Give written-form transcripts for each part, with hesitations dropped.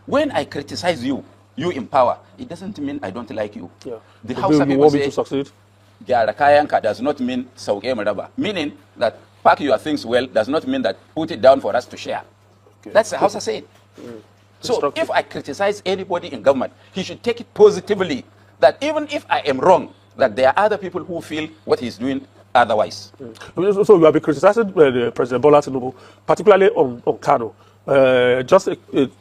when I criticize you in power, it doesn't mean I don't like you. Yeah. The House of people say, to succeed. Does not mean sauke maraba. Meaning that pack your things well does not mean that put it down for us to share. Okay. That's how I say it. So if I criticize anybody in government, he should take it positively, that even if I am wrong, that there are other people who feel what he's doing otherwise. So you have been criticizing President Bola Tinubu, particularly on Kano. Just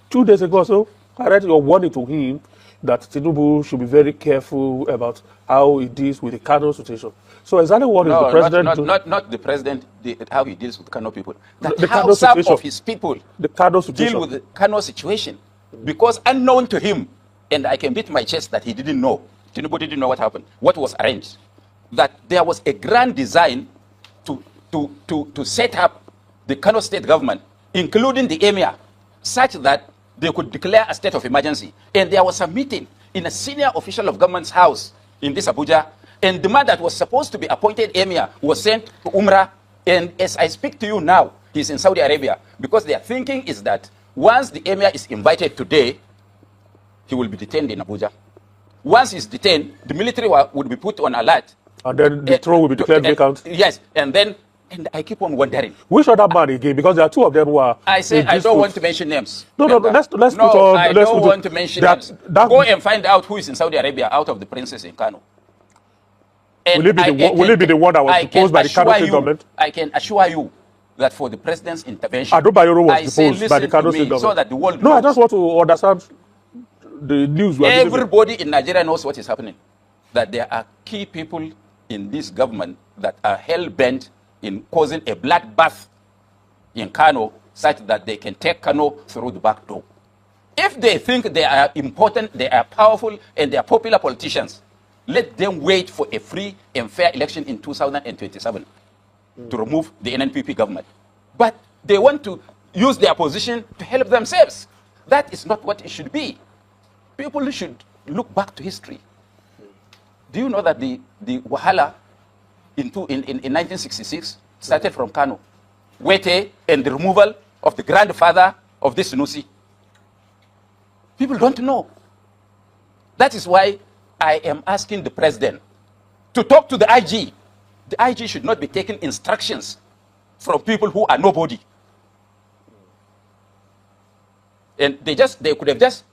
2 days ago or so, I read your warning to him that Tinubu should be very careful about how he deals with the Kano situation. So exactly what is the president not the president, how he deals with Kano people. That the how Kano some situation. of his people The Kano situation. deal with the Kano situation. Because unknown to him, and I can beat my chest that he didn't know, Tinubu didn't know what happened, what was arranged, that there was a grand design to set up the Kano State government, including the emir, such that they could declare a state of emergency. And there was a meeting in a senior official of government's house in this Abuja, and the man that was supposed to be appointed emir was sent to Umrah. And as I speak to you now, he's in Saudi Arabia, because their thinking is that once the emir is invited today, he will be detained in Abuja. Once he's detained, the military would be put on alert. And then the throne will be declared vacant. Yes, and I keep on wondering. Which other man again? Because there are two of them who are. I say I don't want to mention names. No. Let's put on. I don't want to mention names. Go and find out who is in Saudi Arabia out of the princes in Kano. Will it be the one that was proposed by the Kano State government? I can assure you that for the president's intervention, Adobayoro was proposed by the Kano State government. So that the world knows. I just want to understand the news. Everybody in Nigeria knows what is happening. That there are key people in this government that are hell-bent in causing a bloodbath in Kano, such that they can take Kano through the back door. If they think they are important, they are powerful, and they are popular politicians, let them wait for a free and fair election in 2027 to remove the NNPP government. But they want to use their position to help themselves. That is not what it should be. People should look back to history. Do you know that the Wahala in 1966 started from Kano, Wete, and the removal of the grandfather of this sanusi? People don't know. That is why I am asking the president to talk to the IG. The IG should not be taking instructions from people who are nobody. And they could have just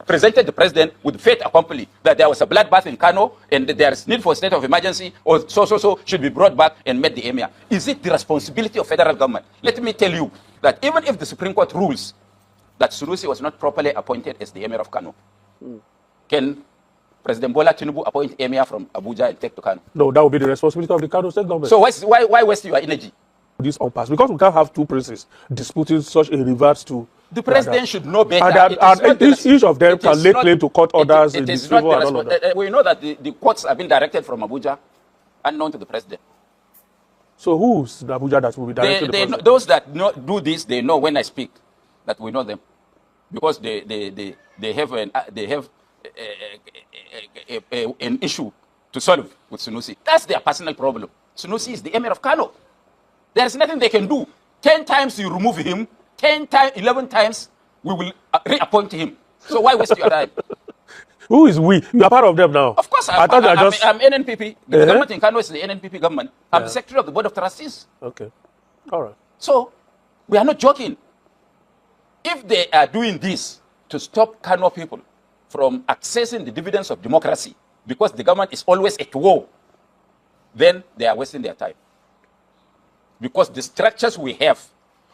presented the president with fait accompli that there was a bloodbath in Kano and there is need for a state of emergency, or so should be brought back and met the emir. Is it the responsibility of federal government? Let me tell you that even if the Supreme Court rules that Sanusi was not properly appointed as the emir of Kano, can President Bola Tinubu appoint emir from Abuja and take to Kano? No, that would be the responsibility of the Kano State government. So why waste your energy? This unpassed, because we can't have two princes disputing such a reverse to. The president should know better. And each of them can lay claim to court orders in this favor and all of that. We know that the courts have been directed from Abuja, unknown to the president. So who's the Abuja that will be directed to the president? Those that do this, they know when I speak that we know them, because they have an issue to solve with Sanusi. That's their personal problem. Sanusi is the emir of Kano. There is nothing they can do. 10 times you remove him, 11 times we will reappoint him. So why waste your time? Who is we? You are part of them now. Of course, I'm NNPP. The government in Kano is the NNPP government. I'm the secretary of the board of trustees. Okay. All right. So we are not joking. If they are doing this to stop Kano people from accessing the dividends of democracy, because the government is always at war, then they are wasting their time. Because the structures we have,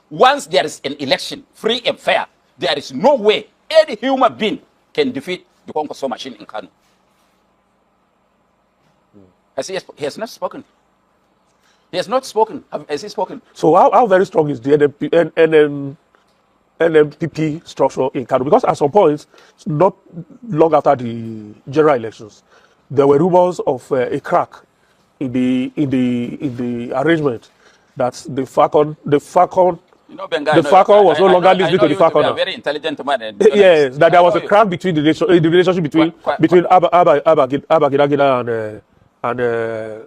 once there is an election, free and fair, there is no way any human being can defeat the Concourse machine in Kano. He has not spoken. He has not spoken. Has he spoken? So how very strong is the NNPP structure in Kano? Because at some point, not long after the general elections, there were rumors of a crack in the arrangement. That the Falcon was no longer listening to the Falcon. You are a very intelligent man. Yes, that there was a crack between the relationship between Abba Gidagida and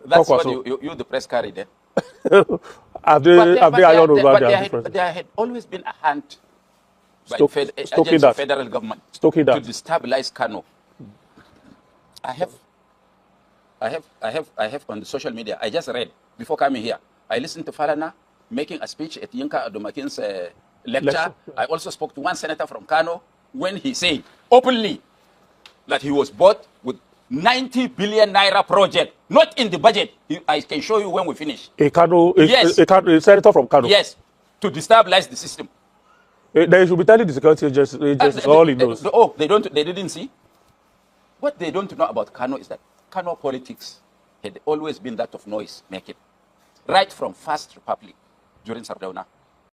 that's what you the press carried. There had always been a hand by stoking agents that. of federal government Stoking to that. destabilize Kano. I have on the social media. I just read before coming here. I listened to Falana making a speech at Yinka Adomakin's lecture. I also spoke to one senator from Kano when he said openly that he was bought with 90 billion naira project, not in the budget. I can show you when we finish. A senator from Kano. Yes, to destabilize the system. They should be telling the security agencies all he knows. They didn't see. What they don't know about Kano is that Kano politics had always been that of noise making, right from First Republic during Sardauna.